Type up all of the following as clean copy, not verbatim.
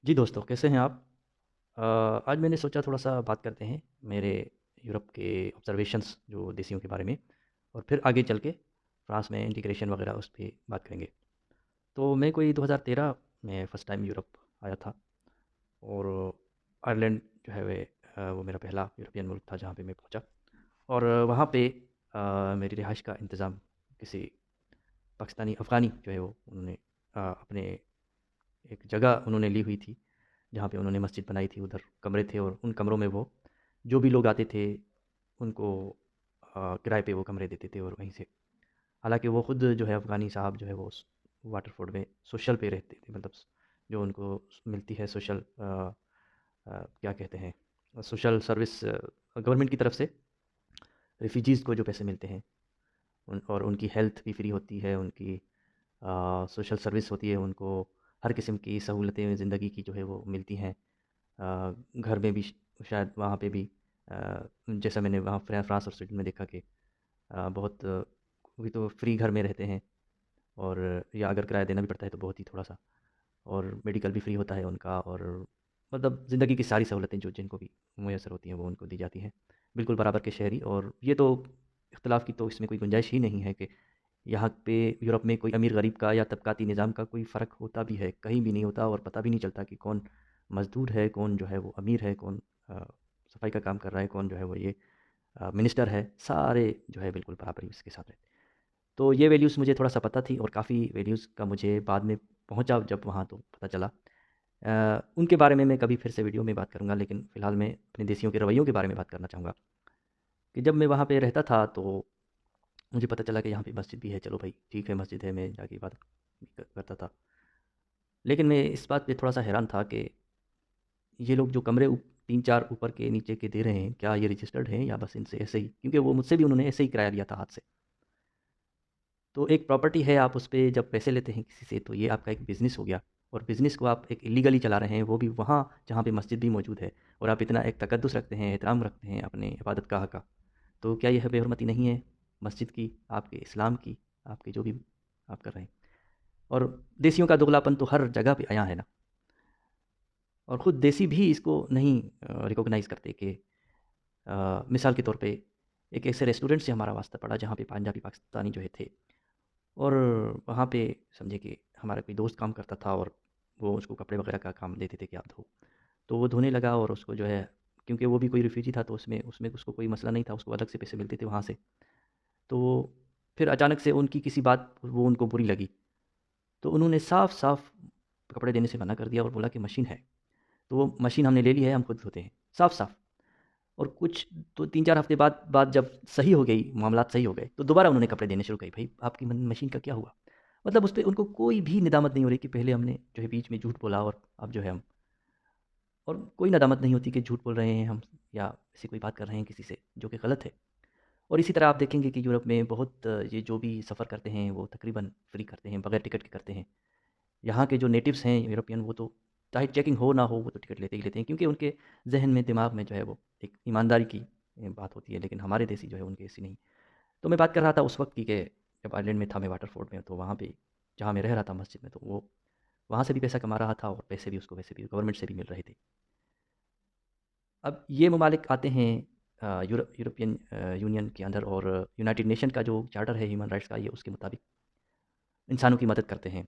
जी दोस्तों, कैसे हैं आप? अ, आज मैंने सोचा थोड़ा-सा बात करते हैं मेरे यूरोप के ऑब्ज़र्वेशंस जो देशियों के बारे में और फिर आगे चल के फ्रांस में इंटीग्रेशन वगैरह उस पे बात करेंगे। तो मैं कोई 2013 में फर्स्ट टाइम यूरोप आया था और आयरलैंड जो है वो मेरा पहला यूरोपियन मुल्क था जहाँ पे मैं पहुँचा और वहाँ पे मेरी रिहाइश का इंतज़ाम किसी पाकिस्तानी अफ़गानी जो है वो उन्होंने अपने एक जगह उन्होंने ली हुई थी, जहाँ पे उन्होंने मस्जिद बनाई थी, उधर कमरे थे और उन कमरों में वो जो भी लोग आते थे, उनको किराए पे वो कमरे देते थे और वहीं से हालाँकि वो खुद जो है अफ़गानी साहब जो है वो वाटरफोर्ड में सोशल पे रहते थे, मतलब जो उनको मिलती है सोशल क्या कहते हैं, सोशल सर्विस गवर्नमेंट की तरफ से रिफ्यूजीज़ को जो पैसे मिलते हैं और उनकी हेल्थ भी फ्री होती है, उनकी सोशल सर्विस होती है, उनको हर किस्म की सहूलतें ज़िंदगी की जो है वो मिलती हैं। घर में भी शायद वहाँ पे भी जैसा मैंने वहाँ फ्रांस और स्वीडन में देखा कि बहुत कोई तो फ्री घर में रहते हैं और या अगर किराया देना भी पड़ता है तो बहुत ही थोड़ा-सा और मेडिकल भी फ्री होता है उनका और मतलब ज़िंदगी की सारी सहूलतें जो जिनको भी मुयस्सर होती हैं वो उनको दी जाती हैं। बिल्कुल बराबर के शहरी और ये तो इख्तिलाफ़ की तो इसमें कोई गुंजाइश ही नहीं है कि यहाँ पे यूरोप में कोई अमीर-गरीब का या तबक़ाती निज़ाम का कोई फ़र्क होता भी है, कहीं भी नहीं होता और पता भी नहीं चलता कि कौन मज़दूर है, कौन जो है वो अमीर है, कौन सफाई का काम कर रहा है, कौन जो है वो ये मिनिस्टर है, सारे जो है बिल्कुल बराबरी इसके साथ रहते हैं। तो ये वैल्यूज़ मुझे थोड़ा-सा पता थी और काफ़ी वैल्यूज़ का मुझे बाद में पहुँचा जब वहाँ तो पता चला। उनके बारे में मैं कभी फिर से वीडियो में बात करूँगा, लेकिन फ़िलहाल मैं अपने देशियों के रवैयों के बारे में बात करना चाहूँगा कि जब मैं वहाँ पे रहता था तो मुझे पता चला कि यहाँ पे मस्जिद भी है, चलो भाई ठीक है मस्जिद है, मैं जाके इबादत भी करता था। लेकिन मैं इस बात पे थोड़ा-सा हैरान था कि ये लोग जो कमरे 3-4 ऊपर के नीचे के दे रहे हैं, क्या ये रजिस्टर्ड हैं या बस इनसे ऐसे ही? क्योंकि वो मुझसे भी उन्होंने ऐसे ही किराया लिया था हाथ से। तो एक प्रॉपर्टी है, आप उस पे जब पैसे लेते हैं किसी से, तो ये आपका एक बिज़नेस हो गया और बिज़नेस को आप एक इल्लीगली चला रहे हैं, वो भी वहाँ जहाँ पे मस्जिद भी मौजूद है और आप इतना एक तकद्दुस रखते हैं, एहतराम रखते हैं अपने इबादतगाह का। तो क्या यह बेहुरमती नहीं है मस्जिद की, आपके इस्लाम की, आपके जो भी आप कर रहे हैं? और देशियों का दोगलापन तो हर जगह पे आया है ना और ख़ुद देसी भी इसको नहीं रिकॉग्नाइज़ करते कि मिसाल के तौर पे एक ऐसे रेस्टोरेंट से हमारा वास्ता पड़ा जहाँ पे पंजाबी पाकिस्तानी जो है थे और वहाँ पे समझे कि हमारा कोई दोस्त काम करता था और वो उसको कपड़े वगैरह का काम देते थे कि आप धो। तो वो धोने लगा और उसको जो है क्योंकि वो भी कोई रिफ्यूजी था तो उसमें उसमें उसको कोई मसला नहीं था, उसको अलग से पैसे मिलते थे वहाँ से। तो वो फिर अचानक से उनकी किसी बात वो उनको बुरी लगी। तो उन्होंने साफ-साफ कपड़े देने से मना कर दिया और बोला कि मशीन है। तो वो मशीन हमने ले ली है, हम खुद धोते हैं। साफ-साफ। और कुछ तो 3-4 हफ्ते बाद बाद जब सही हो गई, मामलात सही हो गए, तो दोबारा उन्होंने कपड़े देने शुरू किए। भई आपकी मशीन का क्या हुआ? मतलब उस पे उनको कोई भी निदामत नहीं हो रही कि पहले हमने जो है बीच में झूठ बोला और अब जो है हम और कोई नदामत नहीं होती कि झूठ बोल रहे हैं हम या ऐसी कोई बात कर रहे हैं किसी से जो कि गलत है। और इसी तरह आप देखेंगे कि यूरोप में बहुत ये जो भी सफ़र करते हैं वो तकरीबन फ्री करते हैं, बगैर टिकट के करते हैं। यहाँ के जो नेटिव्स हैं यूरोपियन वो तो चाहे चेकिंग हो ना हो वो तो टिकट लेते ही लेते हैं क्योंकि उनके ज़हन में, दिमाग में जो है वो एक ईमानदारी की बात होती है, लेकिन हमारे देसी जो है उनकी ऐसी नहीं। तो मैं बात कर रहा था उस वक़्त की कि जब आयरलैंड में था मैं वाटरफोर्ड में तो वहाँ पे जहाँ मैं रह रहा था मस्जिद में तो वो वहाँ से भी पैसा कमा रहा था और पैसे भी उसको वैसे भी गवर्नमेंट से भी मिल रहे थे। अब ये ममालिक आते हैं यूरोपियन यूनियन के अंदर और यूनाइटेड नेशन का जो चार्टर है ह्यूमन राइट्स का ये उसके मुताबिक इंसानों की मदद करते हैं।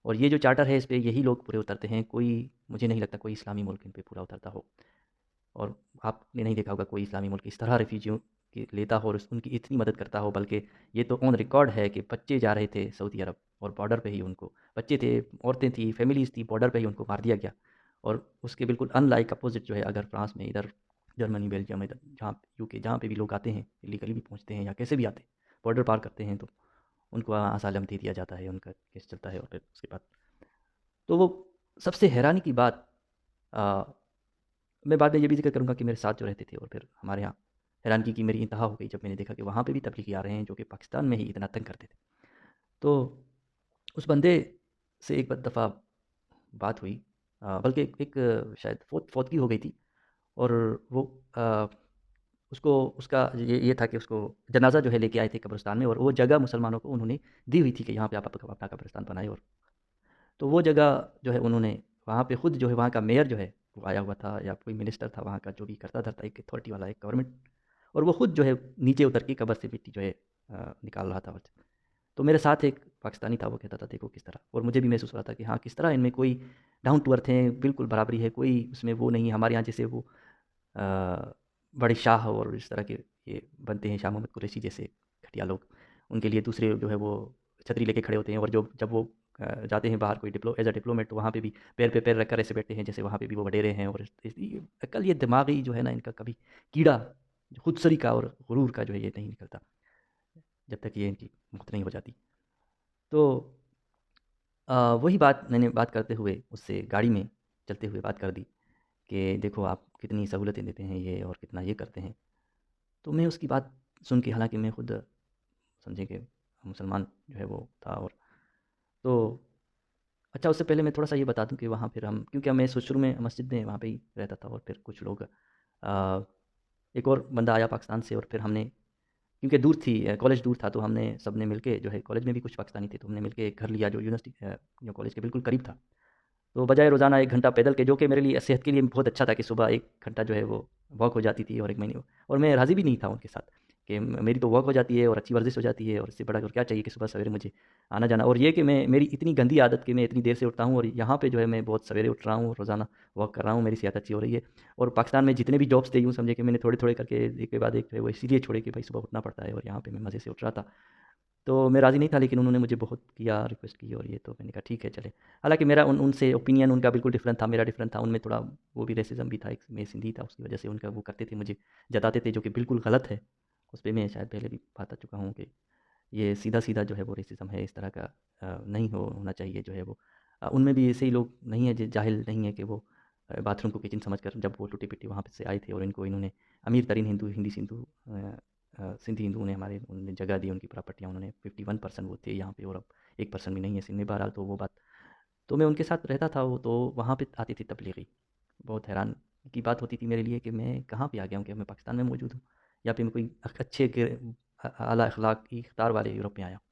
और ये जो चार्टर है इस पे यही लोग पूरे उतरते हैं, कोई मुझे नहीं लगता कोई इस्लामी मुल्क इन पे पूरा उतरता हो। और आपने नहीं देखा होगा कोई इस्लामी मुल्क इस तरह रेफ्यूजियों की लेता हो और उनकी इतनी मदद करता हो, बल्कि ये तो ऑन रिकॉर्ड है कि बच्चे जा रहे थे सऊदी अरब और बॉर्डर पे ही उनको बच्चे थे, औरतें थी, फैमिलीज़ थी, बॉर्डर पे ही उनको मार दिया गया। और उसके बिल्कुल अनलाइक अपोज़िट जो है अगर फ्रांस में इधर जर्मनी, बेल्जियम इधर जहाँ यूके जहाँ पे भी लोग आते हैं, इल्लीगली भी पहुँचते हैं या कैसे भी आते हैं, बॉर्डर पार करते हैं तो उनको असाइलम दे दिया जाता है, उनका केस चलता है और फिर उसके बाद तो वो सबसे हैरानी की बात अ, मैं बाद में ये भी ज़िक्र करूँगा कि मेरे साथ जो रहते थे और फिर हमारे यहाँ हैरानगी की मेरी इंतहा हो गई जब मैंने देखा कि वहाँ पे भी तबलीगी आ रहे हैं जो कि पाकिस्तान में ही इतना तंग करते थे। तो उस बंदे से एक दफ़ा बात हुई बल्कि एक शायद फौतगी हो गई थी और वो अ, उसको उसका ये था कि उसको जनाज़ा जो है लेके आए थे कब्रिस्तान में और वो जगह मुसलमानों को उन्होंने दी हुई थी कि यहाँ पे आप अपना कब्रिस्तान बनाएँ और तो वो जगह जो है उन्होंने वहाँ पे खुद जो है वहाँ का मेयर जो है वो आया हुआ था, या कोई मिनिस्टर था वहाँ का जो भी करता धरता एक अथॉरिटी वाला एक गवर्नमेंट, और वो खुद जो है नीचे उतर के कब्र से मिट्टी जो है निकाल रहा था। तो मेरे साथ एक पाकिस्तानी था, वो कहता था देखो किस तरह, और मुझे भी महसूस हो रहा था कि हाँ किस तरह इनमें कोई डाउन टू अर्थ है, बिल्कुल बराबरी है, कोई उसमें वो नहीं है हमारे यहाँ जैसे वो बड़े शाह और इस तरह के ये बनते हैं, शाह मोहम्मद कुरैशी जैसे घटिया लोग, उनके लिए दूसरे जो है वो छतरी लेके खड़े होते हैं, और जो जब वो जाते हैं बाहर कोई एज अ डिप्लोमेट, तो वहाँ पे भी पैर पे पैर रखकर ऐसे बैठते हैं जैसे वहाँ पे भी वो वडेरे हैं। और अकल ये दिमागी जो है ना इनका कभी कीड़ा जो खुदसरी का और गुरूर का जो है ये नहीं निकलता जब तक ये इनकी मुक्त नहीं हो जाती। तो वही बात मैंने बात करते हुए उससे गाड़ी में चलते हुए बात कर दी कि देखो आप कितनी सहूलतें देते हैं ये और कितना ये करते हैं। तो मैं उसकी बात सुन के, हालांकि मैं खुद समझे कि मुसलमान जो है वो था, और तो अच्छा उससे पहले मैं थोड़ा सा ये बता दूं कि वहाँ फिर हम, क्योंकि मैं शुरू में मस्जिद में वहाँ पे ही रहता था, और फिर कुछ लोग एक और बंदा आया पाकिस्तान से, और फिर हमने, क्योंकि दूर थी कॉलेज दूर था, तो हमने सब ने मिलके जो है, कॉलेज में भी कुछ पाकिस्तानी थे, तो हमने मिलके एक घर लिया जो यूनिवर्सिटी जो कॉलेज के बिल्कुल करीब था। तो बजाय रोज़ाना 1 घंटा पैदल के, जो कि मेरे लिए सेहत के लिए बहुत अच्छा था कि सुबह 1 घंटा जो है वो वॉक हो जाती थी, और 1 महीने, और मैं राज़ी भी नहीं था उनके साथ कि मेरी तो वॉक हो जाती है और अच्छी वर्जिश हो जाती है, और इससे बड़ा और क्या चाहिए कि सुबह सवेरे मुझे आना जाना। और ये कि मैं, मेरी इतनी गंदी आदत कि मैं इतनी देर से उठता हूँ, और यहाँ पे जो है मैं बहुत सवेरे उठ रहा हूँ, रोज़ाना वॉक कर रहा हूँ, मेरी सेहत अच्छी हो रही है। और पाकिस्तान में जितने भी जॉब्स थे, यूँ समझे कि मैंने थोड़े थोड़े करके एक के बाद एक वो इसीलिए छोड़े कि भाई सुबह उठना पड़ता है, और यहाँ पे मैं मज़े से उठ रहा था। तो मैं राज़ी नहीं था, लेकिन उन्होंने मुझे बहुत किया, रिक्वेस्ट की, और ये तो मैंने कहा ठीक है चले। हालाँकि मेरा उनसे ओपिनियन उनका बिल्कुल डिफरेंट था, मेरा डिफरेंट था। उनमें थोड़ा वो भी रेसिज़्म भी था, एक मैं सिंधी था उसकी वजह से उनका वो करते थे, मुझे जताते थे, जो कि बिल्कुल गलत है। उस पे मैं शायद पहले भी बात आ चुका हूँ कि ये सीधा-सीधा जो है वो रेसिज़्म है, इस तरह का नहीं होना चाहिए जो है वो। उनमें भी ऐसे ही लोग नहीं है, जाहिल नहीं है कि वो बाथरूम को किचन समझकर, जब वो टूटे-फूटे वहाँ पे से आए थे, और इनको इन्होंने अमीर तरीन हिंदू सिंधी हिंदुओं ने हमारे उन्होंने जगह दी, उनकी प्रॉपर्टियाँ उन्होंने 51% वो थे यहाँ पे, और अब 1% भी नहीं है सिंध में। बहरहाल तो वो बात, तो मैं उनके साथ रहता था, वो तो वहाँ पे आती थी तबलीगी। बहुत हैरान की बात होती थी मेरे लिए कि मैं कहाँ पे आ गया हूँ, कि मैं पाकिस्तान में मौजूद हूँ, या फिर मैं कोई अच्छे आला अखलाक की इख्तार वाले यूरोप में आया हूँ।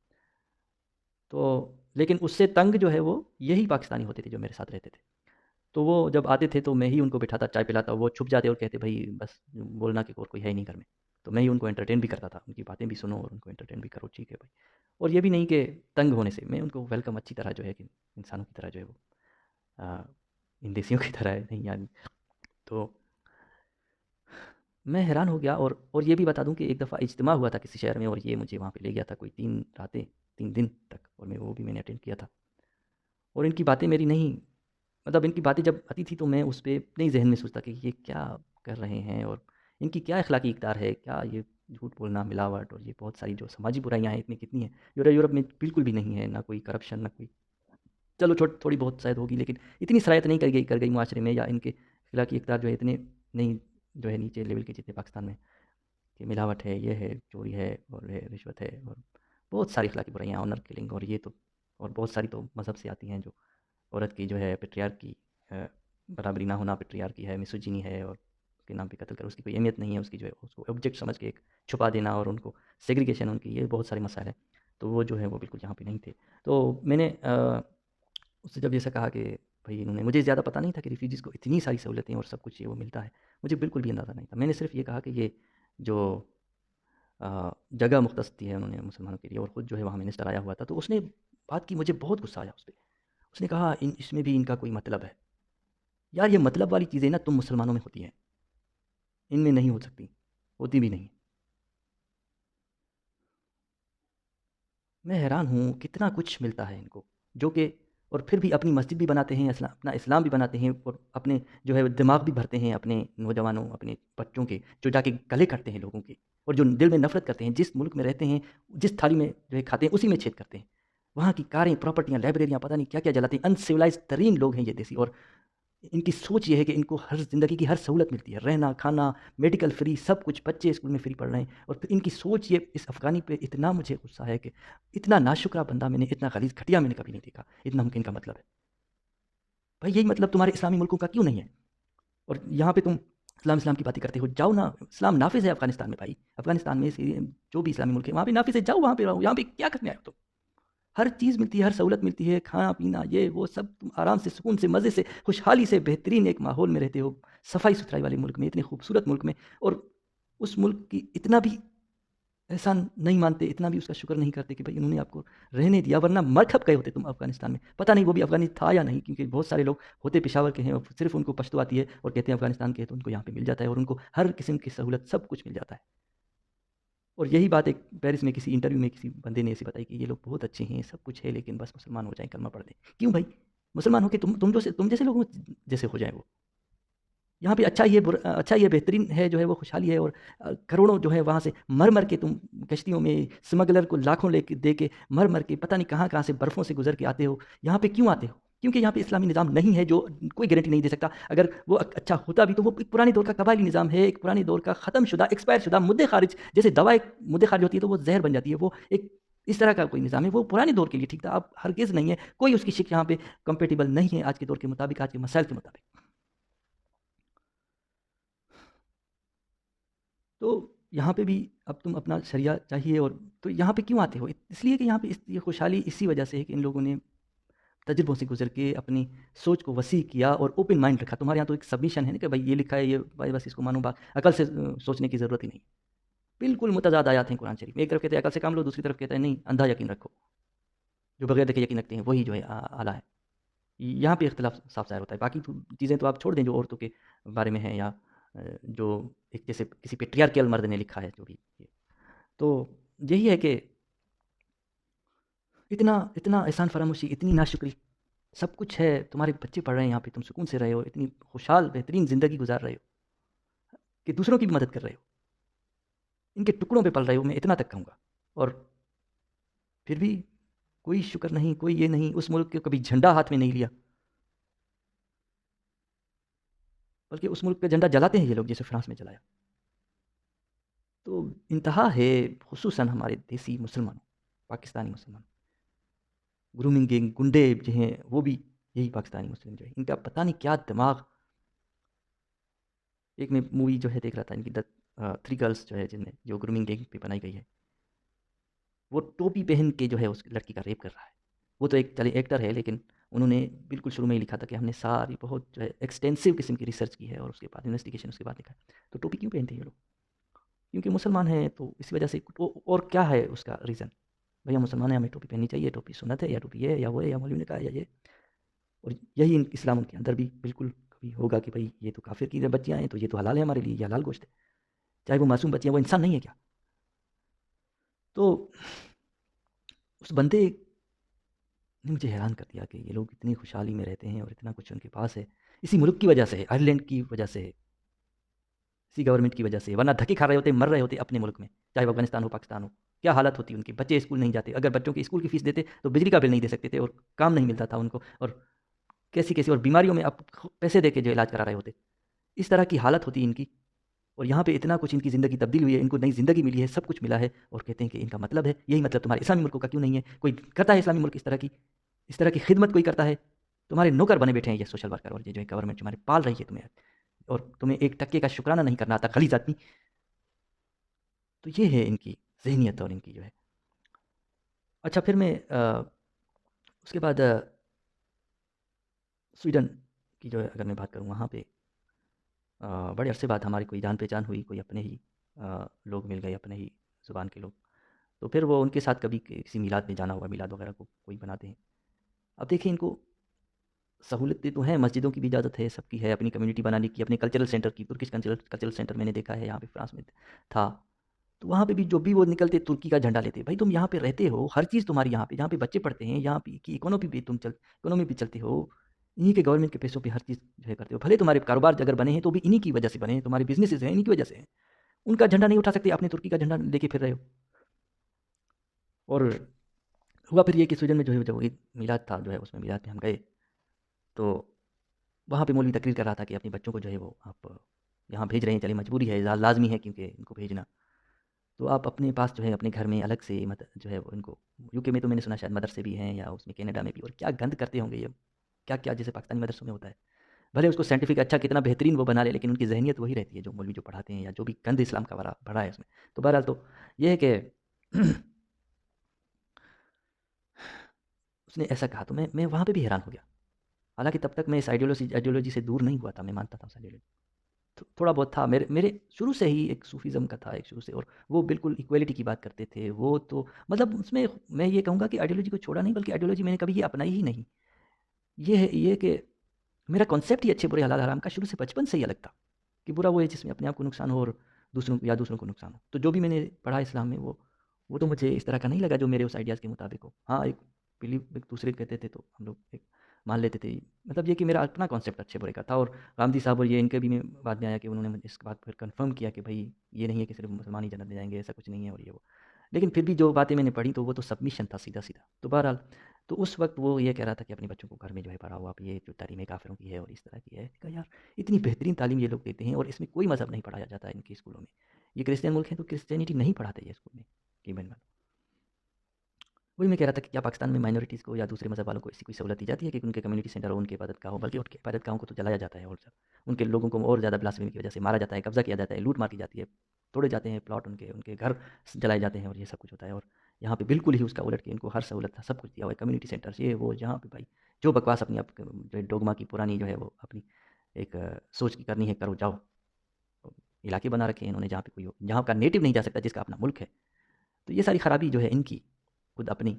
तो लेकिन उससे तंग जो है वो यही पाकिस्तानी होते थे जो मेरे साथ रहते थे। तो वो जब आते थे तो मैं ही उनको बिठाता, चाय पिलाता, वो छुप जाते और कहते भाई बस बोलना कि और कोई है ही नहीं घर में। तो मैं ही उनको एंटरटेन भी करता था, उनकी बातें भी सुनो और उनको एंटरटेन भी करो, ठीक है भाई। और ये भी नहीं कि तंग होने से, मैं उनको वेलकम अच्छी तरह जो है कि इंसानों की तरह जो है वो अ, इन देसियों की तरह है नहीं यानी। तो मैं हैरान हो गया, और ये भी बता दूं कि एक दफ़ा इज्तिमा हुआ था किसी शहर में, और ये मुझे वहाँ पे ले गया था कोई 3 रातें 3 दिन तक, और मैं वो भी मैंने अटेंड किया था। और इनकी बातें मेरी नहीं, मतलब इनकी बातें जब आती थी तो मैं उस पे अपने ही ज़हन में सोचता कि ये क्या कर रहे हैं, और इनकी क्या अखलाकी इक़्तिदार है, क्या ये झूठ बोलना, मिलावट, और ये बहुत सारी जो समाजी बुराइयाँ हैं इतनी कितनी हैं। यूरोप में बिल्कुल भी नहीं है, ना कोई करप्शन, ना कोई, चलो थोड़ी बहुत शायद होगी, लेकिन इतनी सराहत नहीं कर गई मुआशरे में, या इनके अखलाकी इक़्तिदार जो है इतने नहीं, जो है नीचे लेवल के जितने पाकिस्तान में, कि मिलावट है, ये है, चोरी है, और है रिश्वत है, और बहुत सारी अखलाकी बुराइयाँ, ऑनर किलिंग, और ये तो, और बहुत सारी तो मज़हब से आती हैं, जो औरत की जो है पेट्रियार्की अ, बराबरी ना होना पेट्रियार्की है, मिसोजिनी है, और उसके नाम पे कत्ल कर, उसकी कोई अहमियत नहीं है, उसकी जो है उसको ऑब्जेक्ट समझ के एक छुपा देना, और उनको सेग्रीगेशन उनकी, ये बहुत सारे मसाइल हैं। तो वो जो है वो बिल्कुल यहाँ पे नहीं थे। तो मैंने उससे जब जैसा कहा कि भाई इन्होंने, मुझे ज़्यादा पता नहीं था कि रिफ्यूजीज़ को इतनी सारी सहूलतें और सब कुछ ये वो मिलता है। मुझे बिल्कुल भी अंदाज़ा नहीं था। मैंने सिर्फ़ ये कहा कि ये जो जगह मुख्तस दी है उन्होंने मुसलमानों के लिए, और ख़ुद जो है वहाँ मिनिस्टर आया हुआ था, तो उसने बात की, मुझे बहुत गुस्सा आया उस पे। उसने कहा इसमें भी इनका कोई मतलब है। यार ये मतलब वाली चीज़ें ना तुम मुसलमानों में होती हैं, इनमें नहीं हो सकती, होती भी नहीं। मैं हैरान हूँ कितना कुछ मिलता है इनको, जो कि, और फिर भी अपनी मस्जिद भी बनाते हैं, अपना इस्लाम भी बनाते हैं, और अपने जो है दिमाग भी भरते हैं अपने नौजवानों, अपने बच्चों के, जो जाके गले काटते हैं लोगों के, और जो दिल में नफ़रत करते हैं, जिस मुल्क में रहते हैं, जिस थाली में जो है खाते हैं उसी में छेद करते हैं। वहाँ की कारें, प्रॉपर्टियाँ, लाइब्रेरियाँ, पता नहीं क्या-क्या जलाते हैं। अनसिविलाइज़्ड तरीन लोग हैं ये देसी, और इनकी सोच ये है कि इनको हर ज़िंदगी की हर सहूलत मिलती है, रहना, खाना, मेडिकल फ्री, सब कुछ, बच्चे स्कूल में फ्री पढ़ रहे हैं, और फिर इनकी सोच ये, इस अफ़गानी पे इतना मुझे गुस्सा है कि इतना नाशुक्रा बंदा मैंने, इतना गलीज़ घटिया मैंने कभी नहीं देखा। इतना मुमकिन का मतलब है। भाई यही मतलब तुम्हारे इस्लामी मुल्कों का क्यों नहीं है? और यहाँ पे तुम इस्लाम की बातें करते हो, जाओ ना, इस्लाम नाफ़िज़ है अफ़गानिस्तान में भाई। अफ़गानिस्तान में से जो भी इस्लामी मुल्क है, वहाँ पे नाफ़िज़ है, जाओ वहाँ पे रहो, यहाँ पे क्या करने आए हो तुम? हर चीज़ मिलती है, हर सहूलत मिलती है, खाना-पीना, ये वो सब तुम आराम से, सुकून से, मज़े से, खुशहाली से, बेहतरीन एक माहौल में रहते हो, सफाई-सुथराई वाले मुल्क में, इतने खूबसूरत मुल्क में, और उस मुल्क की इतना भी एहसान नहीं मानते, इतना भी उसका शुक्र नहीं करते कि भाई उन्होंने आपको रहने दिया, वरना मर कब गए होते तुम अफ़गानिस्तान में। पता नहीं वो भी अफ़गानी था या नहीं, क्योंकि बहुत सारे लोग होते पेशावर के हैं और सिर्फ़ उनको पश्तो आती है और कहते हैं अफ़गानिस्तान के हैं, तो उनको यहाँ पे मिल जाता है और उनको हर किस्म की सहूलत, सब कुछ मिल जाता है। और यही बात एक पेरिस में किसी इंटरव्यू में किसी बंदे ने ऐसे बताई कि ये लोग बहुत अच्छे हैं, सब कुछ है, लेकिन बस मुसलमान हो जाएँ, कलमा पढ़ दें। क्यों भाई? मुसलमान होके तुम जैसे लोगों जैसे हो जाएँ वो। यहाँ पे अच्छा ही है, बेहतरीन है जो है वो खुशहाली है, और करोड़ों जो है वहाँ से मर-मर के तुम कश्तियों में स्मगलर को लाखों लेके दे के मर-मर के पता नहीं कहाँ-कहाँ से बर्फ़ों से गुज़र के आते हो। यहाँ पे क्यों आते हो? क्योंकि यहाँ पे इस्लामी निज़ाम नहीं है, जो कोई गारंटी नहीं दे सकता। अगर वो अच्छा होता भी तो वो एक पुराने दौर का कबायली निज़ाम है, एक पुराने दौर का ख़त्म शुदा, एक्सपायर शुदा, मुद्दे ख़ारिज, जैसे दवा एक मुद्दे ख़ारिज होती है तो वो ज़हर बन जाती है। वो एक इस तरह का कोई निज़ाम है, वो पुराने दौर के लिए ठीक था, अब हरगिज़ नहीं है। कोई उसकी शिक यहाँ पे कंपैटिबल नहीं है आज के दौर के मुताबिक, आज के मसाइल के मुताबिक। तो यहाँ पे भी अब तुम अपना शरिया चाहिए, और तो यहाँ पे क्यों आते हो? इसलिए कि यहाँ पे ये खुशहाली इसी वजह से है कि इन लोगों ने तजुर्बों से गुज़र के अपनी सोच को वसी किया और ओपन माइंड रखा। तुम्हारे यहाँ तो एक सबमिशन है ना कि भाई ये लिखा है, ये भाई बस इसको मानो, अकल से सोचने की ज़रूरत ही नहीं। बिल्कुल मुतज़ाद आयात हैं कुरान शरीफ में। एक तरफ कहते हैं अकल से काम लो, दूसरी तरफ कहता है नहीं, अंधा यकीन रखो। जो बगैर देखे यकीन रखते हैं वही जो है आला है। यहाँ पे इख्तिलाफ साफ ज़ाहिर होता है। बाकी तो चीज़ें तो आप छोड़ दें जो औरतों के बारे में है, या जो एक जैसे किसी पेट्रियार्कियल मर्द ने लिखा है जो भी। तो यही है कि इतना इतना एहसान फरामोशी, इतनी नाशुक्री, सब कुछ है, तुम्हारे बच्चे पढ़ रहे हैं यहाँ पे, तुम सुकून से रहे हो, इतनी खुशहाल बेहतरीन ज़िंदगी गुजार रहे हो कि दूसरों की भी मदद कर रहे हो, इनके टुकड़ों पे पल रहे हो, मैं इतना तक कहूँगा। और फिर भी कोई शुक्र नहीं, कोई ये नहीं, उस मुल्क के कभी झंडा हाथ में नहीं लिया, बल्कि उस मुल्क का झंडा जलाते हैं ये लोग, जैसे फ्रांस में जलाया। तो इंतहा है, खुसूसन हमारे देसी मुसलमान, पाकिस्तानी मुसलमान, ग्रूमिंग गैंग, गुंडे जो हैं वो भी यही पाकिस्तानी मुस्लिम जो है, इनका पता नहीं क्या दिमाग। एक मैं मूवी जो है देख रहा था इनकी, द थ्री गर्ल्स जो है, जिनमें जो ग्रूमिंग गैंग पे बनाई गई है, वो टोपी पहन के जो है उस लड़की का रेप कर रहा है। वो तो एक चले एक्टर है, लेकिन उन्होंने बिल्कुल शुरू में ही लिखा था कि हमने सारी बहुत जो है एक्सटेंसिव किस्म की रिसर्च की है, और उसके बाद इन्वेस्टिगेशन उसके बाद लिखा है। तो टोपी क्यों पहनते हैं ये लोग? क्योंकि मुसलमान हैं, तो इस वजह से। और क्या है उसका रीज़न? भैया मुसलमान है, हमें टोपी पहननी चाहिए, टोपी सुन्नत है, या टोपी ये है, या वो है, या मौलवी ने कहा, या ये। और यही इस्लाम उनके अंदर भी बिल्कुल कभी होगा कि भाई ये तो काफिर की बच्चियाँ हैं, तो ये तो हलाल है हमारे लिए, ये हलाल गोश्त है। चाहे वो मासूम बच्चियाँ, वो इंसान नहीं है क्या? तो उस बंदे ने मुझे हैरान कर दिया कि ये लोग इतनी खुशहाली में रहते हैं और इतना कुछ उनके पास है, इसी मुल्क की वजह से है, आयरलैंड की वजह से है, इसी गवर्नमेंट की वजह से है। वरना धक्के खा रहे होते, मर रहे होते अपने मुल्क में, चाहे वो अफगानिस्तान हो, पाकिस्तान हो। क्या हालत होती उनकी, बच्चे स्कूल नहीं जाते, अगर बच्चों की स्कूल की फीस देते तो बिजली का बिल नहीं दे सकते थे, और काम नहीं मिलता था उनको, और कैसी कैसी और बीमारियों में आप पैसे दे के जो इलाज करा रहे होते। इस तरह की हालत होती इनकी, और यहाँ पे इतना कुछ इनकी ज़िंदगी तब्दील हुई है, इनको नई ज़िंदगी मिली है, सब कुछ मिला है, और कहते हैं कि इनका मतलब है, यही मतलब तुम्हारे इस्लामी मुल्कों का क्यों नहीं है? कोई करता है इस्लामी मुल्क इस तरह की खिदमत कोई करता है? तुम्हारे नौकर बने बैठे हैं ये सोशल वर्कर, और ये जो है गवर्नमेंट तुम्हारे पाल रही है तुम्हें, और तुम्हें एक टक्के का शुक्राना नहीं करना आता, गलीज़ आदमी। तो ये है इनकी ज़हनियत और इनकी जो है। अच्छा, फिर मैं उसके बाद स्वीडन की जो है अगर मैं बात करूँ, वहाँ पे बड़े अरसे बाद हमारी कोई जान पहचान हुई, कोई अपने ही लोग मिल गए, अपने ही ज़ुबान के लोग। तो फिर वो उनके साथ कभी किसी मिलाद में जाना हुआ, मिलाद वगैरह को कोई बनाते हैं। अब देखिए, इनको सहूलतें तो हैं, मस्जिदों की भी इजाज़त है, सबकी है, अपनी कम्युनिटी बनाने की, अपने कल्चरल सेंटर की, तुर्किश कल्चरल सेंटर मैंने देखा है यहाँ पे फ्रांस में था। तो वहाँ पे भी जो भी वो निकलते तुर्की का झंडा लेते। भाई तुम यहाँ पे रहते हो, हर चीज़ तुम्हारी यहाँ पे, जहाँ पे बच्चे पढ़ते हैं, यहाँ पे की इकोनॉमी भी चलते हो, इन्हीं के गवर्नमेंट के पैसों पे हर चीज़ जो है करते हो। भले तुम्हारे कारोबार अगर बने हैं तो भी इन्हीं की वजह से बने हैं, तुम्हारे बिज़नेसेस हैं इन्हीं की वजह से हैं। उनका झंडा नहीं उठा सकते, अपने तुर्की का झंडा लेके फिर रहे हो। और हुआ फिर ये कि स्वीडन में जो है जो ईद मिलाद था जो है, उसमें मिलाद में हम गए, तो वहाँ पे मौलवी तकरीर कर रहा था कि अपने बच्चों को जो है वो आप यहाँ भेज रहे हैं, चलिए मजबूरी है, लाज़मी है क्योंकि इनको भेजना। तो आप अपने पास जो है अपने घर में अलग से मत जो है वो इनको, यूके में तो मैंने सुना शायद मदरसे भी हैं, या उसमें कनाडा में भी, और क्या गंद करते होंगे ये, क्या-क्या जैसे पाकिस्तानी मदरसों में होता है। भले उसको साइंटिफिक अच्छा कितना बेहतरीन वो बना ले, लेकिन उनकी ज़हनियत वही रहती है जो मौलवी जो पढ़ाते हैं, या जो भी गंद इस्लाम का भरा है उसमें। तो बहरहाल तो ये है कि उसने ऐसा कहा, तो मैं वहाँ पे भी हैरान हो गया। हालाँकि तब तक मैं इस आइडियोलॉजी से दूर नहीं हुआ था, मैं मानता था उस आइडियोलॉजी, थोड़ा बहुत था, मेरे मेरे शुरू से ही एक सूफ़ीज़्म का था एक शुरू से, और वो बिल्कुल इक्वालिटी की बात करते थे। वो तो मतलब उसमें मैं ये कहूँगा कि आइडियोलॉजी को छोड़ा नहीं, बल्कि आइडियोलॉजी मैंने कभी ये अपनाई ही नहीं। ये है ये कि मेरा कॉन्सेप्ट ही अच्छे बुरे हलाल हराम का शुरू से बचपन से ही अलग था, कि बुरा वो है जिसमें अपने आप को नुकसान हो और दूसरों को नुकसान हो। तो जो भी मैंने पढ़ा इस्लाम में, वो तो मुझे इस तरह का नहीं लगा जो मेरे उस आइडियाज़ के मुताबिक हो। हाँ, एक बिलीव एक दूसरे कहते थे तो हम लोग एक मान लेते थे। मतलब ये कि मेरा अपना कॉन्सेप्ट अच्छे बुरे का था, और गांधी साहब और ये इनके भी में बाद में आया कि उन्होंने मुझे इस बात पर कन्फर्म किया कि भाई ये नहीं है कि सिर्फ मुसलमान ही जन्नत में जाएंगे, ऐसा कुछ नहीं है और ये वो। लेकिन फिर भी जो बातें मैंने पढ़ी तो वो तो सबमिशन था सीधा-सीधा। तो बहरहाल, तो उस वक़्त वो ये कह रहा था कि अपने बच्चों को घर में जो है पढ़ाओ आप, ये जो तालीमें काफ़िरों की है और इस तरह की है। कहा यार, इतनी बेहतरीन तालीम ये लोग देते हैं और इसमें कोई मज़हब नहीं पढ़ाया जाता है इनके स्कूलों में। ये क्रिश्चियन मुल्क है तो क्रिश्चियनिटी नहीं पढ़ाते ये स्कूल में, कीमन। वही मैं कह रहा था कि क्या पाकिस्तान में माइनॉरिटीज़ को या दूसरे मज़हब वालों को ऐसी कोई सहूलत दी जाती है कि उनके कम्युनिटी सेंटर हो, उनके इबादतगाह हो, बल्कि उनके इबादतगाहों को तो जलाया जाता है और उनके लोगों को और ज़्यादा ब्लास्फेमी की वजह से मारा जाता है, कब्ज़ा किया जाता है, लूट मार की जाती है, तोड़े जाते हैं प्लॉट उनके, उनके घर जलाए जाते हैं और ये सब कुछ होता है। और यहाँ पे बिल्कुल ही उसका उलट कि इनको हर सहूलत था, सब कुछ दिया हुआ है, कम्युनिटी सेंटर्स ये वो, जहाँ पे भाई जो बकवास अपनी आप जो डोगमा की पुरानी जो है वो अपनी एक सोच की करनी है, करो जाओ। इलाके बना रखे हैं इन्होंने जहाँ पे कोई हो, जहाँ का नेटिव नहीं जा सकता, जिसका अपना मुल्क है। तो ये सारी खराबी जो है इनकी खुद अपनी।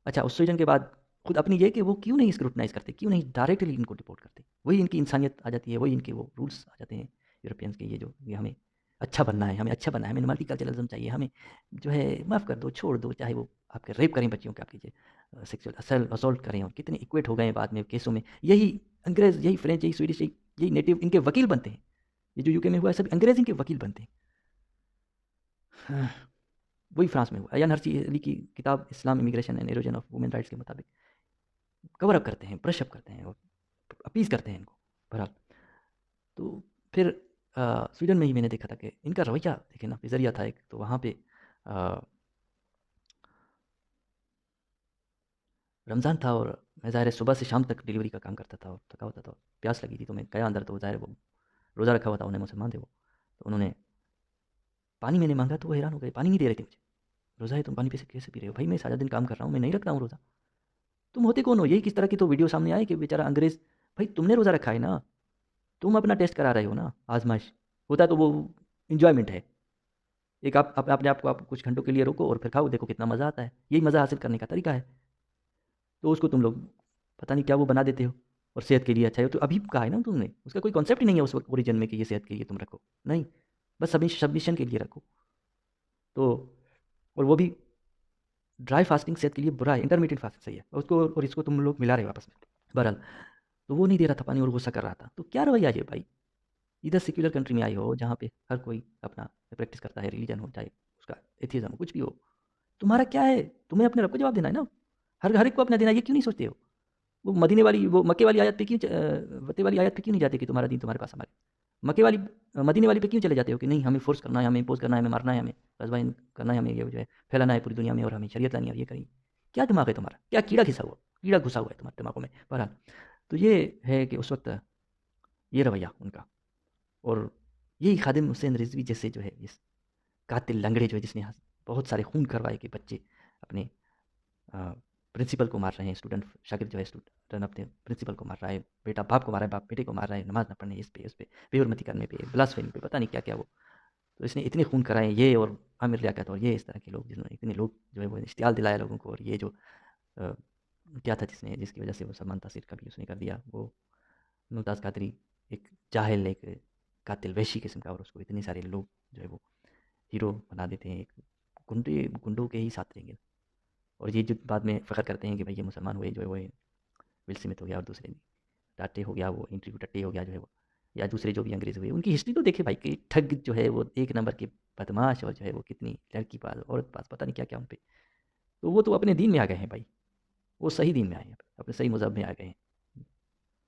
अच्छा, उस सीज़न के बाद खुद अपनी ये कि वो क्यों नहीं स्क्रूटनाइज़ करते, क्यों नहीं डायरेक्टली इनको डिपोर्ट करते? वही इनकी इंसानियत आ जाती है, वही इनके वो रूल्स आ जाते हैं यूरोपियंस के, ये जो ये हमें अच्छा बनना है, हमें अच्छा बनना है, हमें मल्टीकल्चरलिज़्म चाहिए, हमें जो है माफ़ कर दो, छोड़ दो, चाहे वो आपके रेप करें बच्चियों के, आपके सेक्सुअल असॉल्ट करें, और कितने इक्वेट हो गए हैं बाद में केसों में। यही अंग्रेज़, यही फ्रेंच, यही स्वीडिश, यही नेटिव इनके वकील बनते हैं। ये जो यूके में हुआ है, सब अंग्रेज़ इनके वकील बनते हैं। हाँ, वही फ्रांस में हुआ। अयान हर्ची अली की किताब Islam, immigration and erosion of women rights के मुताबिक कवर अप करते हैं, ब्रश अप करते हैं और अपीज़ करते हैं इनको। बहरहाल, तो फिर स्वीडन में ही मैंने देखा था कि इनका रवैया देखें ना, नज़रिया था एक। तो वहाँ पे अ, रमज़ान था और मैं ज़ाहिर है सुबह से शाम तक डिलीवरी का काम करता था और थका होता था, प्यास लगी थी, तो मैं गया अंदर। तो ज़ाहिर है वो रोज़ा रखा हुआ था, उन्हें मुसलमान थे वो। तो उन्होंने पानी मैंने माँगा तो वो हैरान हो गए, पानी नहीं दे रहे थे मुझे। रोज़ा है, तुम पानी कैसे पी रहे हो? भाई मैं सारा दिन काम कर रहा हूँ, मैं नहीं रखता हूँ रोज़ा। तुम होते कौन हो? यही किस तरह की तो वीडियो सामने आई कि बेचारा अंग्रेज़, भाई तुमने रोज़ा रखा है ना, तुम अपना टेस्ट करा रहे हो ना, आज़माइश। होता तो वो एन्जॉयमेंट है। एक आप अपने आप को आप कुछ घंटों के लिए रोको और फिर खाओ, देखो कितना मज़ा आता है। यही मज़ा हासिल करने का तरीका है। तो उसको तुम लोग पता नहीं क्या वो बना देते हो, और सेहत के लिए अच्छा है। तो अभी कहा है ना तुमने, उसका कोई कॉन्सेप्ट ही नहीं है उस वक़्त ओरिजिन में कि ये सेहत के लिए तुम रखो। नहीं, बस सबमिशन के लिए रखो। तो और वो भी ड्राई फास्टिंग सेहत के लिए बुरा है, इंटरमिटेंट फास्टिंग सही है। और उसको और इसको तुम लोग मिला रहे हो आपस में। बहरहाल, तो वो नहीं दे रहा था पानी और गुस्सा कर रहा था। तो क्या रवैया है भाई? इधर सेक्युलर कंट्री में आए हो जहाँ पे हर कोई अपना प्रैक्टिस करता है, रिलीजन हो चाहे उसका एथिज्म हो, कुछ भी हो। तुम्हारा क्या है? तुम्हें अपने रब को जवाब देना है ना। हर एक को अपना देना है, ये क्यों नहीं सोचते हो? वो मदीने वाली, वो मक्के वाली आयत पे क्यों वते वाली आयत पे क्यों नहीं जाते कि तुम्हारा दीन तुम्हारे पास हमारे? मक्के वाली मदीने वाली पे क्यों चले जाते हो कि नहीं हमें फोर्स करना है, हमें इम्पोज़ करना है, हमें मारना है, हमें गज़वाइन करना है, हमें ये जो है फैलाना है पूरी दुनिया में और हमें शरीयत लानी है और ये करेंगे। क्या दिमाग है तुम्हारा? क्या कीड़ा घुसा हुआ है तुम्हारे दिमागों में? बहरहाल, तो ये है कि उस वक़्त ये रवैया उनका। और यही खादिम हुसैन रिज़वी जैसे जो है इस कातिल लंगड़े जो है जिसने बहुत सारे खून करवाए कि बच्चे अपने प्रिंसिपल को मार रहे हैं, स्टूडेंट शागिर्द जो है स्टूडेंट अपने प्रिंसिपल को मार रहा है, बेटा बाप को मार रहा है, बाप बेटे को मार रहा है, नमाज़ ना पढ़ने इस पे, बेहुरमती करने पे, ब्लास्फेमी पे, पता नहीं क्या-क्या वो। तो इसने इतने खून कराए ये, और आमिर लियाकत और ये इस तरह के लोग, जिन्होंने इतने लोग जो है वो इश्तियाल दिलाया लोगों को। और ये जो अ, क्या था जिसकी वजह से वो सलमान तासीर का भी उसने कर दिया, वो मुमताज़ कादरी, एक जाहिल, एक कातिल वहशी किस्म का, और उसको इतने सारे लोग जो है वो हीरो बना देते हैं, एक गुंडों के ही साथ रहेंगे। और ये जो बाद में फ़ख्र करते हैं कि भाई ये मुसलमान हुए जो है वो विल स्मिथ हो गया, और दूसरे टाटे हो गया, वो इंटरव्यू टट्टे हो गया जो है वो, या दूसरे जो भी अंग्रेज़ हुए, उनकी हिस्ट्री तो देखे भाई कि ठग जो है वो एक नंबर के बदमाश, और जो है वो कितनी लड़की पास औरत पास पता नहीं क्या क्या उन पे। तो वो तो अपने दीन में आ गए हैं भाई, वो सही दीन में आए हैं, अपने सही मज़हब में आ गए हैं।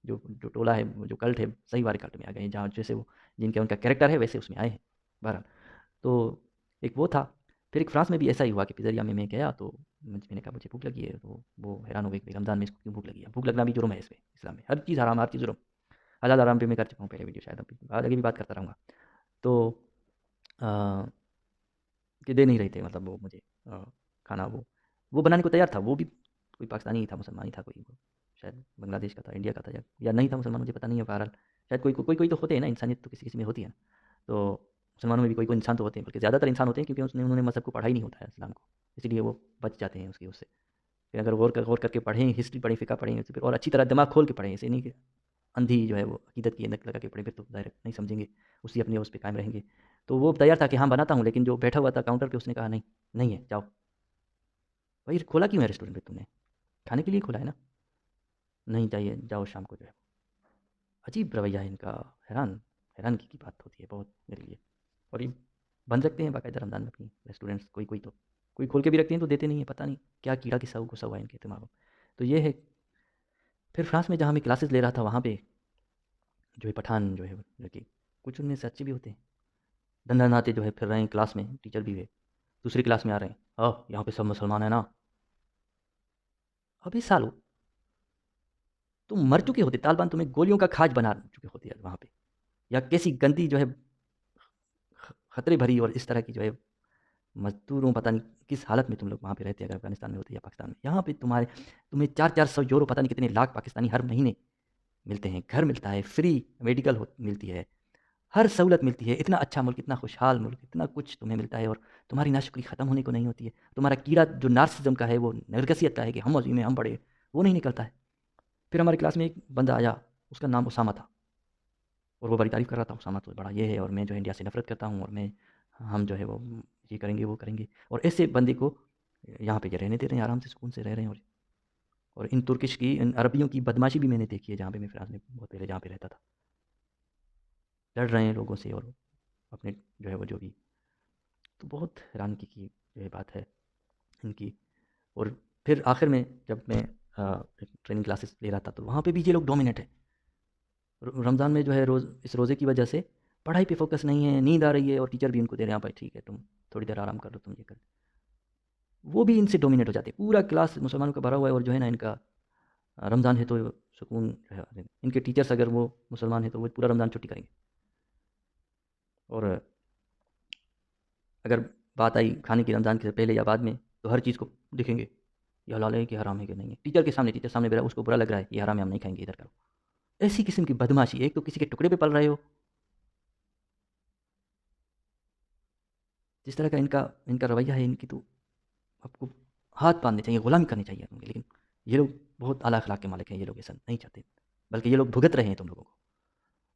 जो जो टोला है, जो कल्ट है, सही वाले कल्ट में आ गए हैं, जहाँ जैसे वो जिनका उनका कैरेक्टर है वैसे उसमें आए हैं। बहरहाल, तो एक वो था। फिर एक फ्रांस में भी ऐसा ही हुआ कि पिज़्ज़रिया में मैं गया, तो मैंने कहा मुझे भूख लगी है, तो वो हैरान हो गए कि रमज़ान में इसको क्यों भूख लगी है? भूख लगना भी जुर्म है इसमें, इस्लाम में हर चीज़ हराम, हर चीज़ जुर्म। हलाल हराम पे मैं कर चुका हूँ पहले वीडियो, शायद अभी आगे भी बात करता रहूँगा। तो अ, कि दे नहीं रहे थे, मतलब वो मुझे खाना वो बनाने को तैयार था, वो भी कोई पाकिस्तानी ही था, मुसलमान ही था कोई, वो शायद बांग्लादेश का था, इंडिया का था, या नहीं था मुसलमान, मुझे पता नहीं है। बहरहाल शायद कोई कोई कोई तो होते हैं ना, इंसानियत तो किसी किसी में होती है ना। तो मुसलमानों में भी कोई कोई इंसान तो होते हैं, बल्कि ज़्यादातर इंसान होते हैं, क्योंकि उसने उन्होंने मज़हब को पढ़ा ही नहीं होता है, इस्लाम को, इसीलिए वो बच जाते हैं उससे। फिर अगर गौर करके पढ़ें, हिस्ट्री पढ़ें, फ़िक़्ह पढ़ें, तो फिर और अच्छी तरह दिमाग खोल के पढ़ें, ऐसे नहीं कि अंधी जो है वो अकीदत की ऐनक लगा के पढ़ें, फिर तो ज़ाहिर है नहीं समझेंगे, उसी अपने उस पे कायम रहेंगे। तो वो तैयार था कि हाँ, बनाता हूँ, लेकिन जो बैठा हुआ था काउंटर पे उसने कहा नहीं, नहीं है, जाओ। भाई खोला क्यों है रेस्टोरेंट पे तुमने? खाने के लिए खोला है ना? नहीं चाहिए, जाओ शाम को जो है। अजीब रवैया है इनका, हैरान हैरानगी की बात होती है बहुत मेरे लिए। और ये बन सकते हैं बाकायदा रमज़ान में अपनी रेस्टोरेंट्स, कोई कोई तो कोई खोल के भी रखते हैं तो देते नहीं है, पता नहीं क्या कीड़ा किस्सा घुसा हुआ है इनके दिमाग में। तो ये है। फिर फ्रांस में जहाँ मैं क्लासेस ले रहा था, वहाँ पे जो है पठान जो है लड़के, कुछ उनमें से अच्छे भी होते हैं, धंधा नाते जो है फिर रहे हैं क्लास में, टीचर भी है, दूसरी क्लास में आ रहे हैं, यहाँ पे सब मुसलमान है ना। अबे सालो, तुम मर चुके होते, तालिबान तुम्हें गोलियों का खाज बना चुके होते यार वहाँ पे। या कैसी गंदी जो है खतरे भरी और इस तरह की जो है मज़दूरों, पता नहीं किस हालत में तुम लोग वहाँ पे रहते, अगर अफ़गानिस्तान में होते या पाकिस्तान में। यहाँ पे तुम्हें 4-400 यूरो, पता नहीं कितने लाख पाकिस्तानी हर महीने मिलते हैं, घर मिलता है, फ्री मेडिकल मिलती है, हर सहूलत मिलती है। इतना अच्छा मुल्क, इतना खुशहाल मुल्क, इतना कुछ तुम्हें मिलता है, और तुम्हारी नाशुक्री ख़त्म होने को नहीं होती है। तुम्हारा कीड़ा जो नार्सिज्म का है, वो नरगसियत का है कि हम अज़ीम हैं, हम बड़े, वो नहीं निकलता है। फिर हमारी क्लास में एक बंदा आया, उसका नाम उसामा था, और वो बड़ी तारीफ़ कर रहा था, उसामा तो बड़ा ये है, और मैं जो है इंडिया से नफ़रत करता हूँ, और मैं हम जो है वो ये करेंगे वो करेंगे। और ऐसे बंदे को यहाँ पे ये रहने दे रहे हैं, आराम से सुकून से रह रहे हैं। और इन तुर्किश की, इन अरबियों की बदमाशी भी मैंने देखी है, जहाँ पे मैं फ्रांस में बहुत पहले जहाँ पे रहता था। लड़ रहे हैं लोगों से, और अपने जो है वो जो भी, तो बहुत हैरानगी की जो है बात है इनकी। और फिर आखिर में जब मैं ट्रेनिंग क्लासेस ले रहा था, तो वहाँ पे भी ये लोग डोमिनेट है। रमज़ान में जो है रोज़ इस रोज़े की वजह से पढ़ाई पे फोकस नहीं है, नींद आ रही है, और टीचर भी उनको दे रहे हैं, हाँ भाई ठीक है, तुम थोड़ी देर आराम कर लो, तुम ये कर। वो भी इनसे डोमिनेट हो जाते हैं, पूरा क्लास मुसलमानों का भरा हुआ है, और जो है ना इनका रमज़ान है तो सुकून जो है, इनके टीचर्स अगर वो मुसलमान है तो वो पूरा रमज़ान छुट्टी करेंगे। और अगर बात आई खाने की रमज़ान के पहले या बाद में, तो हर चीज़ को देखेंगे, ये हलाल है कि हराम है कि नहीं है। टीचर सामने बेरा उसको बुरा लग रहा है, ये हराम है, हम नहीं खाएंगे, इधर करो। ऐसी किस्म की बदमाशी, एक तो किसी के टुकड़े पे पल रहे हो, जिस तरह का इनका इनका रवैया है, इनकी तो आपको हाथ बांधने चाहिए, गुलामी करनी चाहिए उनकी। लेकिन ये लोग बहुत आला अखलाक के मालिक हैं, ये लोग ऐसा नहीं चाहते, बल्कि ये लोग भुगत रहे हैं तुम लोगों को।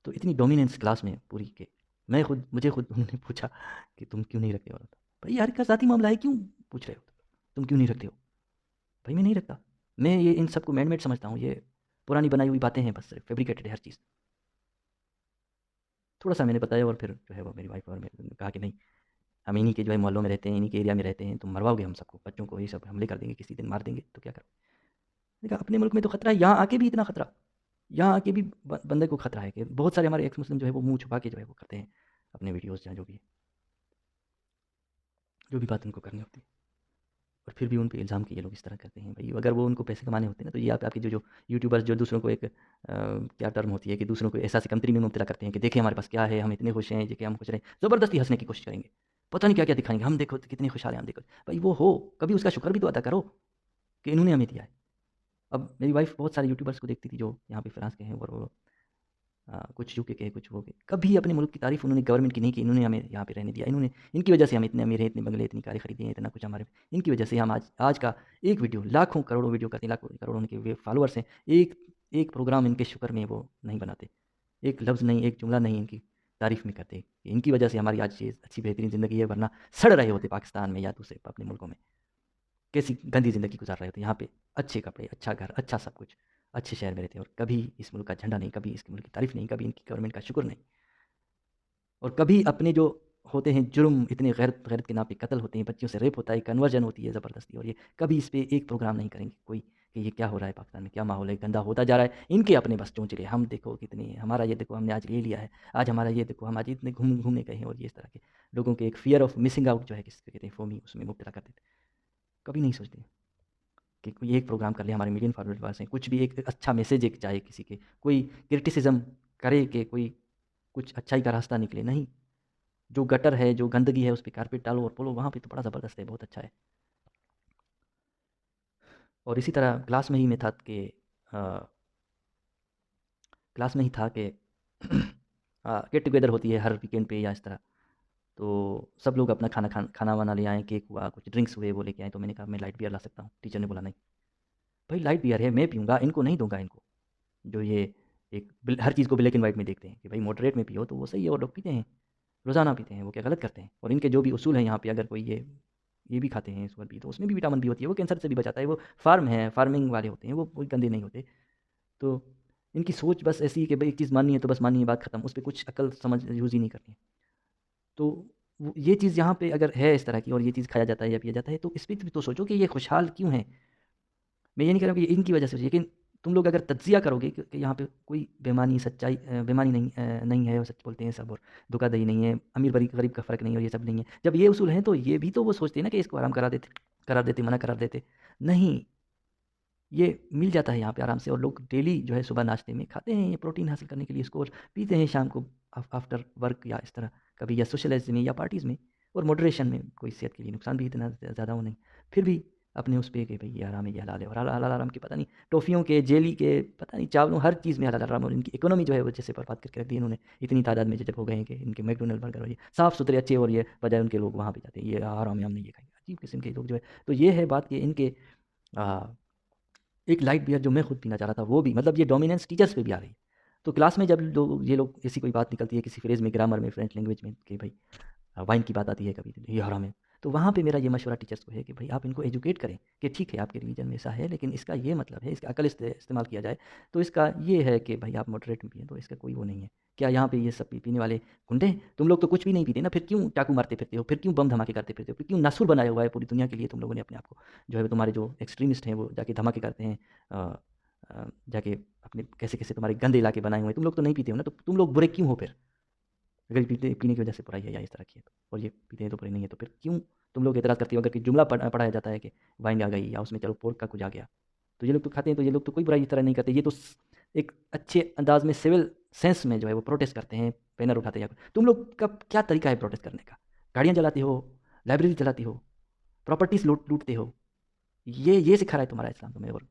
तो इतनी डोमिनेंस क्लास में पूरी के, मुझे खुद उन्होंने पूछा कि तुम क्यों नहीं रखते हो? भाई यार का ज़ाती मामला है, क्यों पूछ रहे हो? तुम क्यों नहीं रखते हो? भाई मैं नहीं रखता। मैं ये इन सबको मैन मेड समझता हूँ, ये पुरानी बनाई हुई बातें हैं, बस फैब्रिकेटेड है हर चीज़। थोड़ा सा मैंने बताया, और फिर जो है वो मेरी वाइफ और मैंने कहा कि नहीं, हम इन्हीं के जो है मोहल्लों में रहते हैं, इन्हीं के एरिया में रहते हैं, तुम मरवाओगे हम सबको, बच्चों को ये सब हमले कर देंगे, किसी दिन मार देंगे, तो क्या करोगे? मैंने कहा अपने मुल्क में तो खतरा है, यहाँ आके भी इतना खतरा, यहाँ आके भी बंदे को खतरा है कि बहुत सारे हमारे एक्स मुस्लिम जो है वो मुंह छुपा के जो है वो करते हैं अपने वीडियोज़ या जो भी बात उनको करनी होती है। और फिर भी उन पे इल्ज़ाम कि ये लोग इस तरह करते हैं। भाई अगर वो उनको पैसे कमाने होते हैं ना, तो ये आपके जो जो यूट्यूबर्स जो दूसरों को एक क्या टर्म होती है कि दूसरों को एहसास कमतरी में मुब्तला करते हैं कि देखिए हमारे पास क्या है, हम इतने खुश हैं, ये कि हम खुश रहें, ज़बरदस्ती हंसने की कोशिश करेंगे, पता नहीं क्या क्या दिखाएंगे, हम देखो कितने खुशहाल हैं, हम देखो। भाई वो हो, कभी उसका शुक्र भी तो अदा करो कि इन्होंने हमें दिया है। अब मेरी वाइफ बहुत सारे यूट्यूबर्स को देखती थी जो यहाँ पे फ्रांस के हैं, और वो कुछ यूके के, कुछ वो के, कभी अपने मुल्क की तारीफ उन्होंने गवर्नमेंट की नहीं की। इन्होंने हमें यहाँ पे रहने दिया, इन्होंने, इनकी वजह से हम इतने अमीर हैं, इतने बंगले, इतनी कारें खरीदी हैं, इतना कुछ हमारे, इनकी वजह से हम आज आज का एक वीडियो, लाखों करोड़ों वीडियो करते हैं, लाखों करोड़ों उनके फॉलोअर्स हैं, एक एक प्रोग्राम इनके शुक्र में वो नहीं बनाते, एक लफ्ज़ नहीं, एक जुमला नहीं इनकी तारीफ में करते। इनकी वजह से हमारी आज ये अच्छी बेहतरीन ज़िंदगी है, वरना सड़ रहे होते पाकिस्तान में या दूसरे अपने मुल्कों में, कैसी गंदी ज़िंदगी गुजार रहे होते। यहाँ पे अच्छे कपड़े, अच्छा घर, अच्छा सब कुछ, अच्छे शहर में रहते हैं, और कभी इस मुल्क का झंडा नहीं, कभी इसके मुल्क की तारीफ नहीं, कभी इनकी गवर्नमेंट का शुक्र नहीं, और कभी अपने जो होते हैं जुर्म, इतने गैरत गैरत के नाम पे कत्ल होते हैं, बच्चियों से रेप होता है, कन्वर्जन होती है ज़बरदस्ती, और ये कभी इस पे एक प्रोग्राम नहीं करेंगे कोई कि ये क्या हो रहा है पाकिस्तान में, क्या माहौल है, गंदा होता जा रहा है। इनके अपने बस चोंचले, हम देखो कितने, हमारा ये देखो हमने आज ये लिया है, आज हमारा ये देखो हम आज इतने घूमने गए हैं, और ये इस तरह के लोगों के एक फियर ऑफ मिसिंग आउट जो है, किसको कहते हैं, फोमी, उसमें मुब्तला कर देते। कभी नहीं सोचते कि कोई एक प्रोग्राम कर ले, हमारे मिलियन फॉलोअर्स हैं, कुछ भी एक अच्छा मैसेज एक जाए किसी के, कोई क्रिटिसिज्म करे कि कोई कुछ अच्छाई का रास्ता निकले, नहीं। जो गटर है, जो गंदगी है, उस पे कारपेट डालो और बोलो वहाँ पे तो बड़ा ज़बरदस्त है, बहुत अच्छा है। और इसी तरह क्लास में ही मैं था कि क्लास में ही था कि गेट टुगेदर होती है हर वीकेंड पे या इस तरह। तो सब लोग अपना खाना वाना ले आए, केक हुआ, कुछ ड्रिंक्स हुए, वो लेके आए। तो मैंने कहा मैं लाइट बियर ला सकता हूँ। टीचर ने बोला नहीं भाई, लाइट बियर है, मैं पीऊँगा, इनको नहीं दूँगा इनको। जो ये हर चीज़ को ब्लैक एंड वाइट में देखते हैं कि भाई मॉडरेट में पियो तो वो सही है, और लोग पीते हैं, रोज़ाना पीते हैं, वो क्या गलत करते हैं? और इनके जो भी उसूल हैं यहाँ पे, अगर कोई ये भी खाते हैं शुगर भी, तो उसमें भी विटामिन बी होती है, वो कैंसर से भी बचाता है, वो फार्म है, फार्मिंग वाले होते हैं, वो कोई गंदे नहीं होते। तो इनकी सोच बस ऐसी है कि भाई एक चीज़ माननी है तो बस माननी है, बात खत्म, उस पे कुछ अकल समझ यूज़ ही नहीं करनी है। तो वो ये चीज़ यहाँ पे अगर है इस तरह की, और ये चीज़ खाया जाता है या पिया जाता है, तो इस पे भी तो सोचो कि ये खुशहाल क्यों है? मैं ये नहीं कह रहा हूँ कि ये इनकी वजह से, लेकिन तुम लोग अगर तज्ज़िया करोगे कि यहाँ पे कोई बेईमानी, सच्चाई बेईमानी नहीं है, और सच बोलते हैं सब, और धोखाधड़ी नहीं है, अमीर गरीब का फ़र्क नहीं है, और ये सब नहीं है। जब ये उसूल हैं तो ये भी तो वो सोचते हैं ना कि इसको आराम करा देते, मना करा देते। नहीं, ये मिल जाता है यहाँ पे आराम से, और लोग डेली जो है सुबह नाश्ते में खाते हैं ये प्रोटीन हासिल करने के लिए इसको, और पीते हैं शाम को आफ्टर वर्क या इस तरह कभी, या सोशलाइज में या पार्टीज़ में, और मॉडरेशन में, कोई सेहत के लिए नुकसान भी इतना ज़्यादा हो नहीं। फिर भी अपने उस पे कि भाई ये हराम है, ये हलाल है, और हलाल हराम की पता नहीं, टॉफ़ियों के, जेली के, पता नहीं चावलों, हर चीज़ में हलाल हराम, और इनकी इकोनॉमी जो है वो जैसे बर्बाद करके रख दी इन्होंने। इतनी तादाद में जब हो गए हैं कि इनके मैकडोनल्ड बर्गर और ये साफ़ सुथरे अच्छे, और ये बजाय उनके लोग वहाँ पे जाते हैं, ये हराम है हम नहीं ये खाएंगे, अजीब किस्म के लोग जो है। तो ये है बात कि इनके आ, एक लाइट बियर जो मैं खुद पीना चाह रहा था, वो भी मतलब ये डोमिनेंस टीचर्स पे भी आ रही है। तो क्लास में जब ये लोग ऐसी कोई बात निकलती है किसी फ्रेज में, ग्रामर में, फ्रेंच लैंग्वेज में, कि भाई वाइन की बात आती है कभी, तो ये हराम है। तो वहाँ पे मेरा ये मशवरा टीचर्स को है कि भाई आप इनको एजुकेट करें कि ठीक है आपके रिलीजन में ऐसा है, लेकिन इसका ये मतलब है, इसका अकल इस्तेमाल किया जाए तो इसका ये है कि भाई आप मॉडरेट में पिए, तो इसका कोई वो नहीं है। क्या यहाँ पे ये सब पीने वाले गुंडे हैं? तुम लोग तो कुछ भी नहीं पीते ना, फिर क्यों चाकू मारते फिरते हो, फिर क्यों बम धमाके करते फिरते हो, फिर क्यों नासुर बनाया हुआ है पूरी दुनिया के लिए तुम लोगों ने अपने आप को? जो है तुम्हारे जो एक्सट्रीमिस्ट हैं वो जाके धमाके करते हैं, जाके अपने कैसे कैसे तुम्हारे गंदे इलाके बनाए हुए हैं। तुम लोग तो नहीं पीते हो ना, तो तुम लोग बुरे क्यों हो फिर? अगर पीने की वजह से बुराई है या इस तरह की है तो, और ये पीते हैं तो बुराई नहीं है, तो फिर क्यों तुम लोग एतराज़ करते हो? अगर कोई जुमला पढ़ाया जाता है कि वाइन आ गई, या उसमें चलो पोर्क का कुछ आ गया, तो ये लोग तो खाते हैं, तो ये लोग तो कोई बुराई इस तरह नहीं करते। ये तो एक अच्छे अंदाज में सिविल सेंस में जो है वो प्रोटेस्ट करते हैं, बैनर उठाते हैं। तुम लोग का क्या तरीका है प्रोटेस्ट करने का? गाड़ियाँ जलाते हो, लाइब्रेरी जलाती हो, प्रॉपर्टीज लूटते हो, ये सिखा रहा है तुम्हारा इस्लाम तुम्हें। और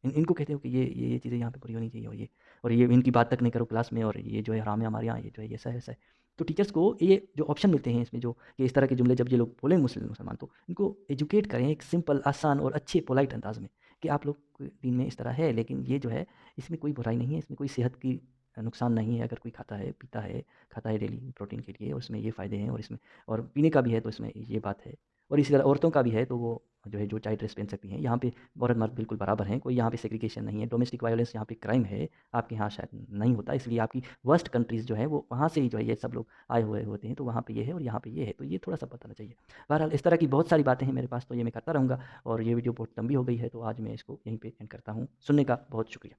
इनको कहते हो कि ये चीज़ें यहाँ पे पूरी होनी चाहिए, और ये इनकी बात तक नहीं करो क्लास में, और ये जो है हराम है हमारे यहाँ, ये जो है ऐसा है ऐसा है। तो टीचर्स को ये जो ऑप्शन मिलते हैं इसमें, जो कि इस तरह के जुमले जब ये लोग बोलें मुसलमान, तो इनको एजुकेट करें एक सिंपल, आसान और अच्छे पोलाइट अंदाज में, कि आप लोग के दीन में इस तरह है, लेकिन ये जो है इसमें कोई बुराई नहीं है, इसमें कोई सेहत की नुकसान नहीं है। अगर कोई खाता है, पीता है, खाता है डेली प्रोटीन के लिए, और इसमें ये फ़ायदे हैं, और इसमें और पीने का भी है तो इसमें ये बात है। और इसी तरह औरतों का भी है, तो वो जो है जो चाहे ड्रेस पहन सकती हैं। यहाँ पे औरत मर्द बिल्कुल बराबर हैं, कोई यहाँ पे सेग्रीगेशन नहीं है। डोमेस्टिक वायलेंस यहाँ पे क्राइम है, आपके यहाँ शायद नहीं होता, इसलिए आपकी वर्स्ट कंट्रीज़ जो है वो वहाँ से ही जो है ये सब लोग आए हुए होते हैं, तो वहाँ पे ये है और यहाँ पे ये है, तो ये थोड़ा सा बताना चाहिए। बहरहाल इस तरह की बहुत सारी बातें हैं मेरे पास, तो ये मैं करता रहूँगा, और ये वीडियो बहुत लंबी हो गई है, तो आज मैं इसको यहीं पे एंड करता हूँ। सुनने का बहुत शुक्रिया।